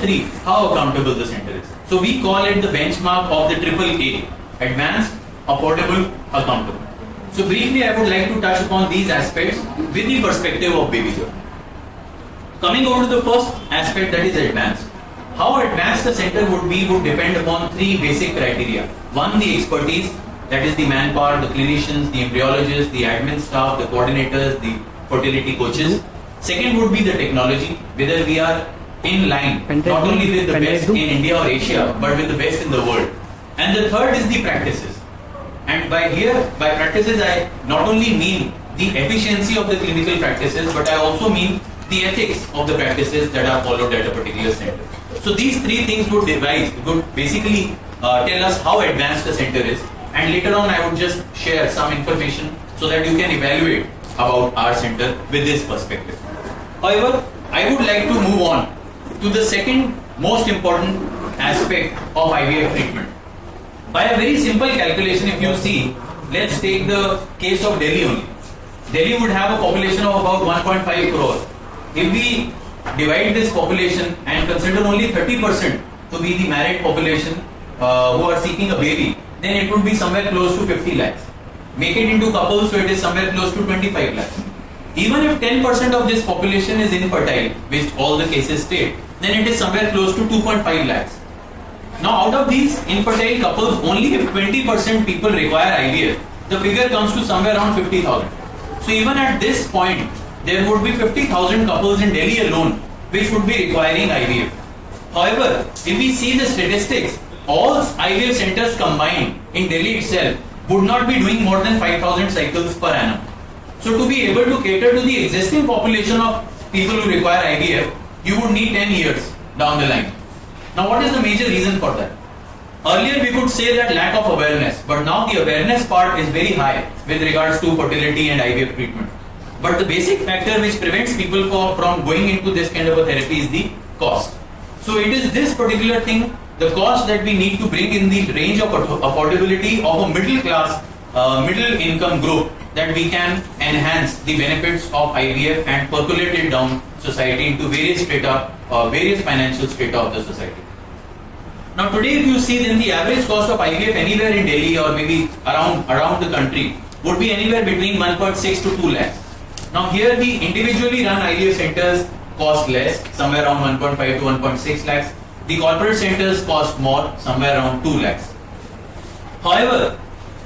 three, how accountable the center is. So we call it the benchmark of the triple A, advanced, affordable, accountable. So briefly, I would like to touch upon these aspects with the perspective of baby joy. Coming over to the first aspect, that is advanced. How advanced the center would be would depend upon three basic criteria. One, the expertise, that is the manpower, the clinicians, the embryologists, the admin staff, the coordinators, the fertility coaches. Second would be the technology, whether we are in line not only with the best in India or Asia, but with the best in the world. And the third is the practices. And by practices, I not only mean the efficiency of the clinical practices, but I also mean the ethics of the practices that are followed at a particular center. So these three things would basically tell us how advanced the center is. And later on, I would just share some information so that you can evaluate about our center with this perspective. However, I would like to move on to the second most important aspect of IVF treatment. By a very simple calculation, if you see, let's take the case of Delhi only. Delhi would have a population of about 1.5 crore. If we divide this population and consider only 30% to be the married population who are seeking a baby, then it would be somewhere close to 50 lakhs. Make it into couples, so it is somewhere close to 25 lakhs. Even if 10% of this population is infertile, which all the cases state, then it is somewhere close to 2.5 lakhs. Now, out of these infertile couples, only if 20% people require IVF, the figure comes to somewhere around 50,000. So even at this point, there would be 50,000 couples in Delhi alone, which would be requiring IVF. However, if we see the statistics, all IVF centers combined in Delhi itself would not be doing more than 5,000 cycles per annum. So to be able to cater to the existing population of people who require IVF, you would need 10 years down the line. Now, what is the major reason for that? Earlier we could say that lack of awareness, but now the awareness part is very high with regards to fertility and IVF treatment. But the basic factor which prevents people from going into this kind of a therapy is the cost. So it is this particular thing, the cost, that we need to bring in the range of affordability of a middle class, middle income group, that we can enhance the benefits of IVF and percolate it down society into various strata, various financial strata of the society. Now today, if you see, then the average cost of IVF anywhere in Delhi or maybe around the country would be anywhere between 1.6 to 2 lakhs. Now here the individually run IVF centers cost less, somewhere around 1.5 to 1.6 lakhs. The corporate centers cost more, somewhere around 2 lakhs. However,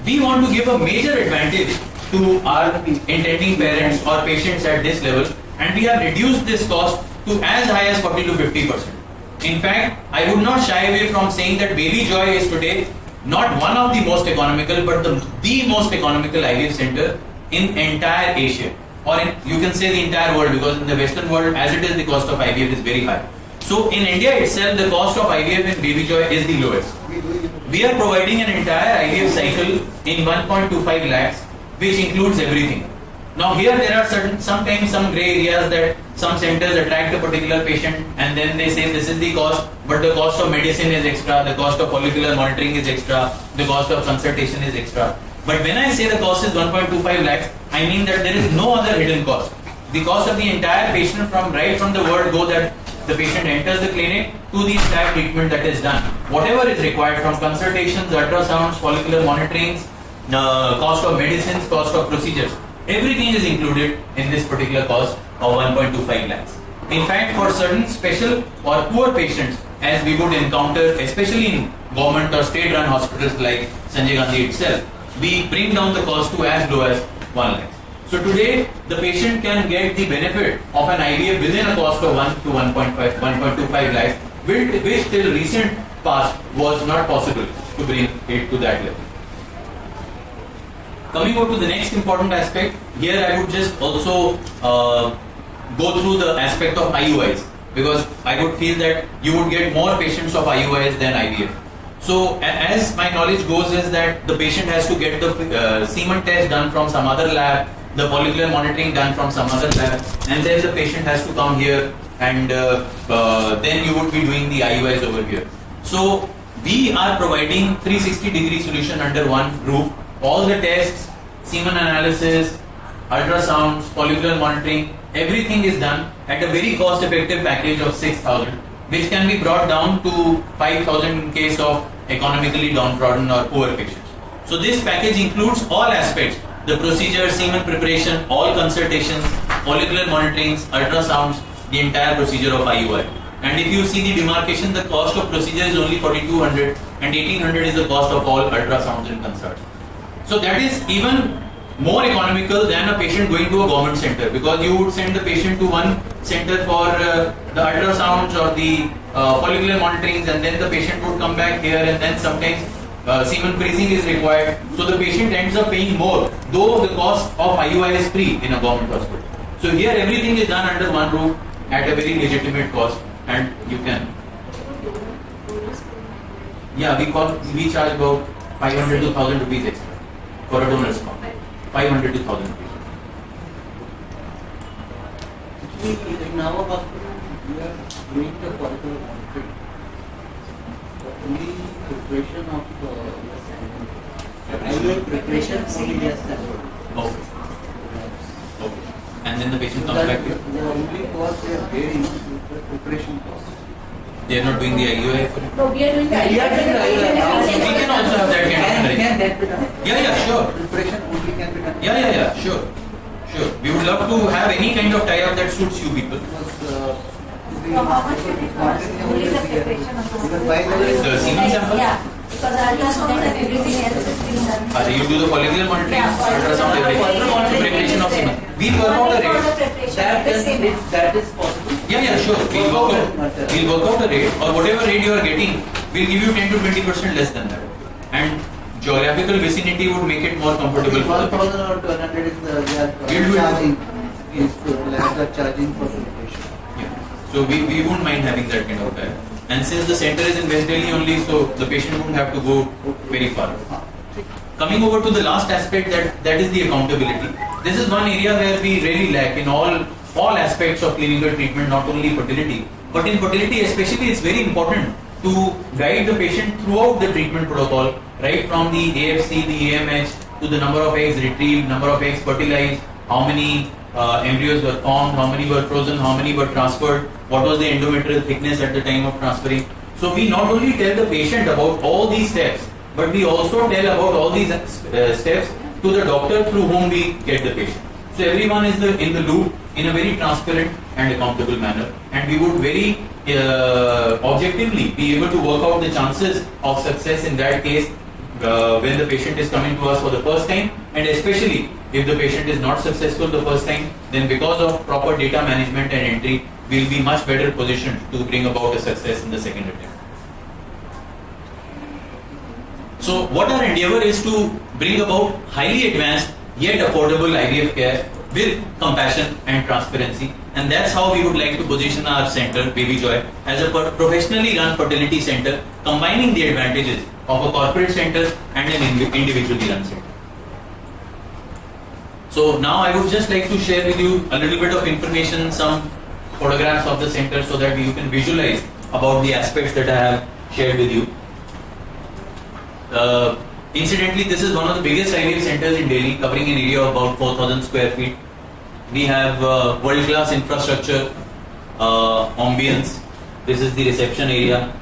we want to give a major advantage to our intending parents or patients at this level, and we have reduced this cost to as high as 40 to 50%. In fact, I would not shy away from saying that Baby Joy is today not one of the most economical, but the most economical IVF center in entire Asia, or you can say the entire world, because in the Western world, as it is, the cost of IVF is very high. So in India itself, the cost of IVF in Baby Joy is the lowest. We are providing an entire IVF cycle in 1.25 lakhs, which includes everything. Now here there are sometimes some grey areas that some centers attract a particular patient and then they say this is the cost, but the cost of medicine is extra, the cost of follicular monitoring is extra, the cost of consultation is extra. But when I say the cost is 1.25 lakhs, I mean that there is no other hidden cost. The cost of the entire patient right from the word go that the patient enters the clinic to the entire treatment that is done. Whatever is required from consultations, ultrasounds, follicular monitorings, cost of medicines, cost of procedures, everything is included in this particular cost of 1.25 lakhs. In fact, for certain special or poor patients, as we would encounter, especially in government or state-run hospitals like Sanjay Gandhi itself, we bring down the cost to as low as 1 lakh. So today, the patient can get the benefit of an IVF within a cost of 1 to 1.25 lakhs, which till recent past was not possible to bring it to that level. Coming on to the next important aspect, here I would just also go through the aspect of IUIs, because I would feel that you would get more patients of IUIs than IVF. So as my knowledge goes is that the patient has to get the semen test done from some other lab, the follicular monitoring done from some other lab, and then the patient has to come here and then you would be doing the IUIs over here. So we are providing 360-degree solution under one roof. All the tests, semen analysis, ultrasounds, follicular monitoring, everything is done at a very cost-effective package of 6,000, which can be brought down to 5,000 in case of economically downtrodden or poor patients. So this package includes all aspects: the procedure, semen preparation, all consultations, follicular monitorings, ultrasounds, the entire procedure of IUI. And if you see the demarcation, the cost of procedure is only 4,200 and 1,800 is the cost of all ultrasounds and consults. So that is even more economical than a patient going to a government center, because you would send the patient to one center for the ultrasounds or the follicular monitorings, and then the patient would come back here, and then sometimes semen freezing is required. So the patient ends up paying more, though the cost of IUI is free in a government hospital. So here everything is done under one roof at a very legitimate cost, and you can. Yeah, we charge about 500 to 1,000 rupees extra for a donor's count. 500 to 1,000 rupees. In our hospital, we are doing the follicular monitoring. Only preparation of IUI preparation only we are standard. Okay. Okay. And then the patient comes back here. The only cost they are bearing is the preparation cost. They are not doing the IUI for it. No, we are doing the We are doing the IUI. We can also have that kind of Can arrangement. that be done? Yeah, sure. Preparation only can be done. Yeah, sure. Sure. We would love to have any kind of tie-up that suits you people. Because So how much will it cost? Only the preparation of even 5,000 The semen sample? Yeah, because earlier so that everything else is being done. You do the follicular monitoring, Yeah. ultrasound, everything. Preparation of semen. We work out a rate. that is possible. Yeah, sure. We'll work out a rate, or whatever rate you are getting, we'll give you 10 to 20% less than that. And geographical vicinity would make it more comfortable for the patient. 1,000 or 200 is the We'll do it. charging. Is the labs are charging for preparation. Yeah. So we won't mind having that kind of time. And since the center is in West Delhi only, so the patient won't have to go very far. Coming over to the last aspect, that is the accountability. This is one area where we really lack in all aspects of clinical treatment, not only fertility. But in fertility especially, it's very important to guide the patient throughout the treatment protocol, right from the AFC, the AMH, to the number of eggs retrieved, number of eggs fertilized, how many embryos were formed, how many were frozen, how many were transferred, what was the endometrial thickness at the time of transferring. So we not only tell the patient about all these steps, but we also tell about all these steps to the doctor through whom we get the patient. So everyone is in the loop in a very transparent and accountable manner, and we would very objectively be able to work out the chances of success in that case when the patient is coming to us for the first time, and especially if the patient is not successful the first time, then because of proper data management and entry, we will be much better positioned to bring about a success in the second attempt. So what our endeavor is to bring about highly advanced yet affordable IVF care with compassion and transparency, and that's how we would like to position our center, Baby Joy, as a professionally run fertility center, combining the advantages of a corporate center and an individually run center. So now I would just like to share with you a little bit of information, some photographs of the center, so that you can visualize about the aspects that I have shared with you. Incidentally, this is one of the biggest IVF centers in Delhi, covering an area of about 4,000 square feet. We have world-class infrastructure, ambience. This is the reception area.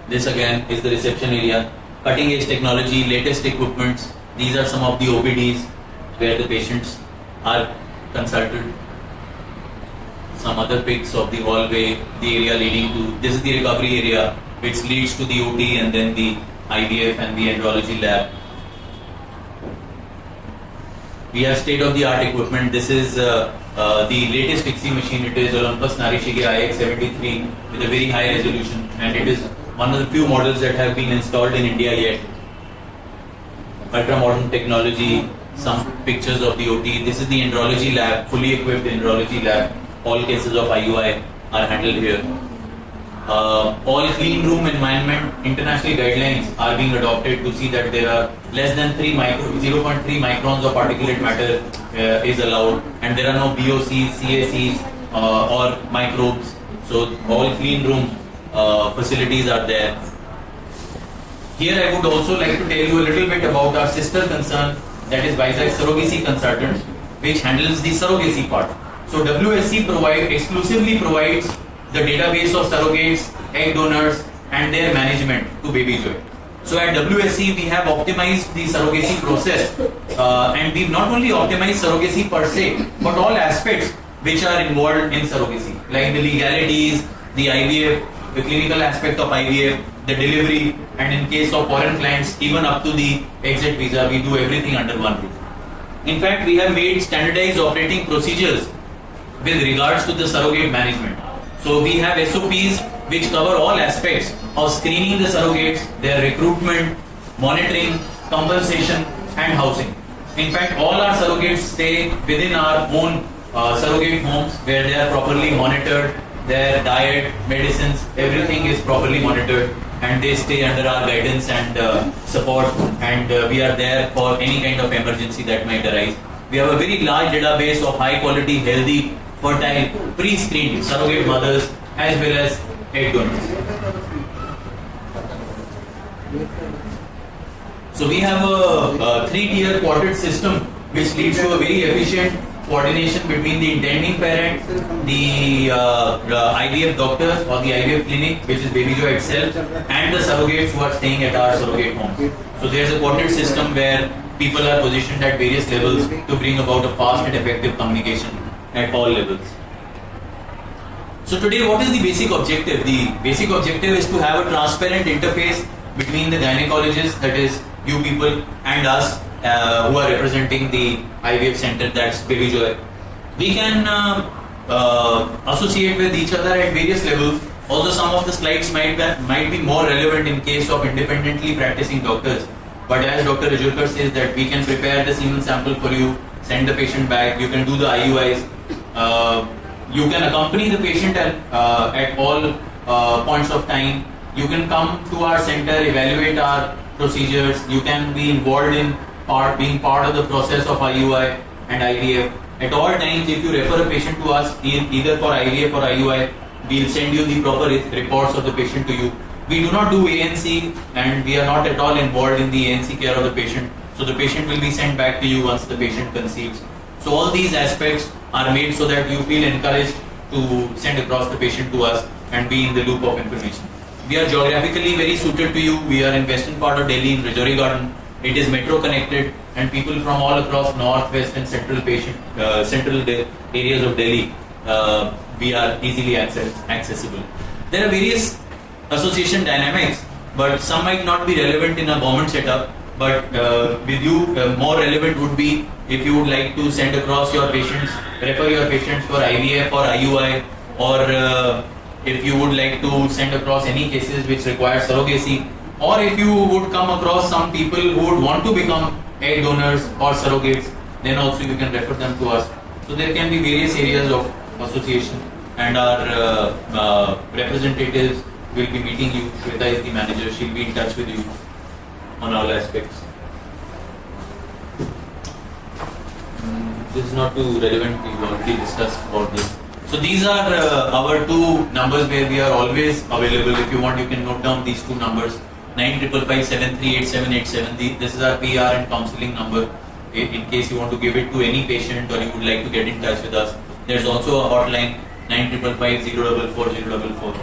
This again is the reception area. Cutting-edge technology, latest equipments. These are some of the OPDs where the patients are consulted. Some other pics of the hallway, the area leading to. This is the recovery area, which leads to the OT and then the IVF and the andrology lab. We have state-of-the-art equipment. This is the latest ICSI machine. It is Olympus Narishige IX73 with a very high resolution, and it is one of the few models that have been installed in India yet. Ultra-modern technology, some pictures of the OT. This is the andrology lab, fully equipped andrology lab. All cases of IUI are handled here. All clean room environment international guidelines are being adopted to see that there are less than 0.3 microns of particulate matter is allowed, and there are no BOCs, CACs or microbes. So all clean room facilities are there. Here I would also like to tell you a little bit about our sister concern, that is Vizag Surrogacy Consultants, which handles the surrogacy part. So WSC exclusively provides the database of surrogates, egg donors, and their management to Baby Joy. So at WSC, we have optimized the surrogacy process, and we've not only optimized surrogacy per se, but all aspects which are involved in surrogacy, like the legalities, the IVF, the clinical aspect of IVF, the delivery, and in case of foreign clients, even up to the exit visa, we do everything under one roof. In fact, we have made standardized operating procedures with regards to the surrogate management. So we have SOPs which cover all aspects of screening the surrogates, their recruitment, monitoring, compensation, and housing. In fact, all our surrogates stay within our own surrogate homes where they are properly monitored, their diet, medicines, everything is properly monitored, and they stay under our guidance and support, and we are there for any kind of emergency that might arise. We have a very large database of high quality, healthy, fertile, pre-screened surrogate mothers as well as egg donors. So we have a three-tier quartered system which leads to a very efficient coordination between the intending parent, the IVF doctors or the IVF clinic, which is Baby Joy itself, and the surrogates who are staying at our surrogate homes. So there's a coordinated system where people are positioned at various levels to bring about a fast and effective communication at all levels. So today, what is the basic objective? The basic objective is to have a transparent interface between the gynecologists, that is you people, and us who are representing the IVF center, that's Baby Joy. We can associate with each other at various levels. Although some of the slides might be more relevant in case of independently practicing doctors. But as Dr. Ajurkar says that we can prepare the semen sample for you, send the patient back, you can do the IUIs, you can accompany the patient at all points of time, you can come to our center, evaluate our procedures, you can be involved in being part of the process of IUI and IVF. At all times, if you refer a patient to us, either for IVF or IUI, we'll send you the proper reports of the patient to you. We do not do ANC, and we are not at all involved in the ANC care of the patient. So the patient will be sent back to you once the patient conceives. So all these aspects are made so that you feel encouraged to send across the patient to us and be in the loop of information. We are geographically very suited to you. We are in western part of Delhi in Rajouri Garden. It is metro connected, and people from all across north, west, and central areas of Delhi, we are easily accessible. There are various association dynamics, but some might not be relevant in a government setup. But with you, more relevant would be if you would like to send across your patients, refer your patients for IVF or IUI, or if you would like to send across any cases which require surrogacy, or if you would come across some people who would want to become egg donors or surrogates, then also you can refer them to us. So there can be various areas of association, and our representatives will be meeting you. Shweta is the manager, she'll be in touch with you on all aspects. This is not too relevant, we've already discussed about this. So these are our two numbers where we are always available. If you want, you can note down these two numbers: 9555738787. This is our PR and counseling number. In case you want to give it to any patient or you would like to get in touch with us. There's also a hotline 9555044044.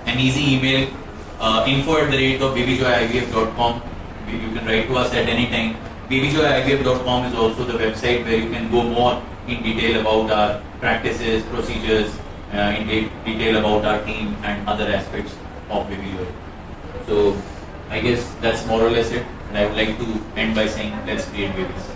An easy email, info@babyjoyivf.com. You can write to us at any time. Babyjoyivf.com is also the website where you can go more in detail about our practices, procedures, in detail about our team and other aspects of Baby Joy. So I guess that's more or less it. And I would like to end by saying, let's create babies.